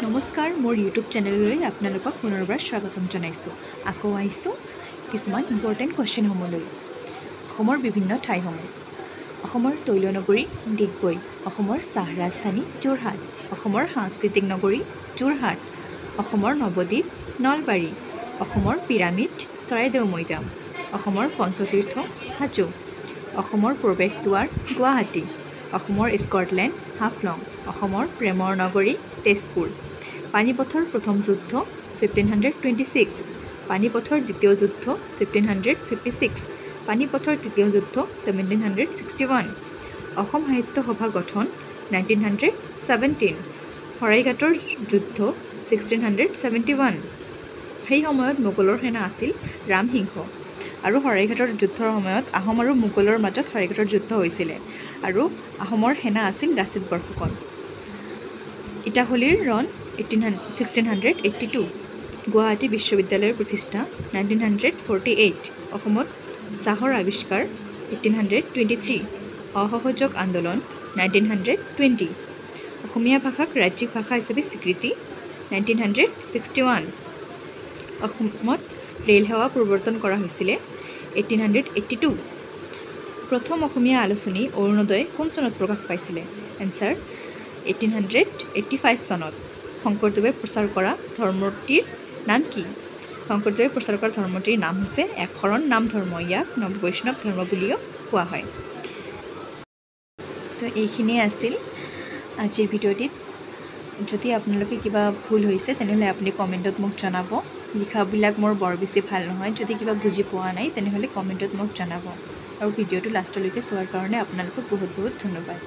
নমস্কাৰ মোৰ ইউটিউব চেনেললৈ আপোনালোকক পুনৰবাৰ স্বাগতম জনাইছোঁ। আকৌ আহিছোঁ কিছুমান ইম্পৰ্টেণ্ট কুৱেশ্যনসমূহলৈ। অসমৰ বিভিন্ন ঠাইসমূহ: অসমৰ তৈল নগৰী ডিগবৈ, অসমৰ চাহ ৰাজধানী যোৰহাট, অসমৰ সাংস্কৃতিক নগৰী যোৰহাট, অসমৰ নৱদ্বীপ নলবাৰী, অসমৰ পিৰামিড চৰাইদেউ মৈদাম, অসমৰ পঞ্চতীৰ্থ হাজো, অসমৰ প্ৰৱেশদ্বাৰ গুৱাহাটী, অসমৰ স্কটলেণ্ড হাফলং, অসমৰ প্ৰেমৰ নগৰী তেজপুৰ, পানীপথৰ প্ৰথম যুদ্ধ 1526, পানীপথৰ দ্বিতীয় যুদ্ধ 1556, পানীপথৰ তৃতীয় যুদ্ধ 1761, অসম সাহিত্য সভা গঠন 1917, শৰাইঘাটৰ যুদ্ধ 1671। সেই সময়ত মোগলৰ সেনা আছিল ৰামসিংহ আৰু শৰাইঘাটৰ যুদ্ধৰ সময়ত আহোম আৰু মোগলৰ মাজত শৰাইঘাটৰ যুদ্ধ হৈছিলে আৰু আহোমৰ সেনা আছিল লাচিত বৰফুকন। ইটাখুলিৰ ৰণ 1682, গুৱাহাটী বিশ্ববিদ্যালয়ৰ প্ৰতিষ্ঠা 1948, অসমত চাহৰ আৱিষ্কাৰ 1823, অসহযোগ আন্দোলন 1920, অসমীয়া ভাষাক ৰাজ্যিক ভাষা হিচাপে স্বীকৃতি 1961, অসমত ৰেল সেৱা প্ৰৱৰ্তন কৰা হৈছিলে 1882, প্ৰথম অসমীয়া আলোচনী অৰুণোদয় কোন চনত প্ৰকাশ পাইছিলে? এনচাৰ 1885 চনত। শংকৰদেৱে প্ৰচাৰ কৰা ধৰ্মটিৰ নাম কি? শংকৰদেৱে প্ৰচাৰ কৰা ধৰ্মটিৰ নাম হৈছে একশৰণ নাম ধৰ্ম। ইয়াক নৱ বৈষ্ণৱ ধৰ্ম বুলিও কোৱা হয়। তো এইখিনিয়ে আছিল আজিৰ ভিডিঅ'টিত। যদি আপোনালোকে কিবা ভুল হৈছে তেনেহ'লে আপুনি কমেণ্টত মোক জনাব। লিখাবিলাক মোৰ বৰ বেছি ভাল নহয়। যদি কিবা বুজি পোৱা নাই তেনেহ'লে কমেণ্টত মোক জনাব। আৰু ভিডিঅ'টো লাষ্টলৈকে চোৱাৰ কাৰণে আপোনালোকক বহুত বহুত ধন্যবাদ।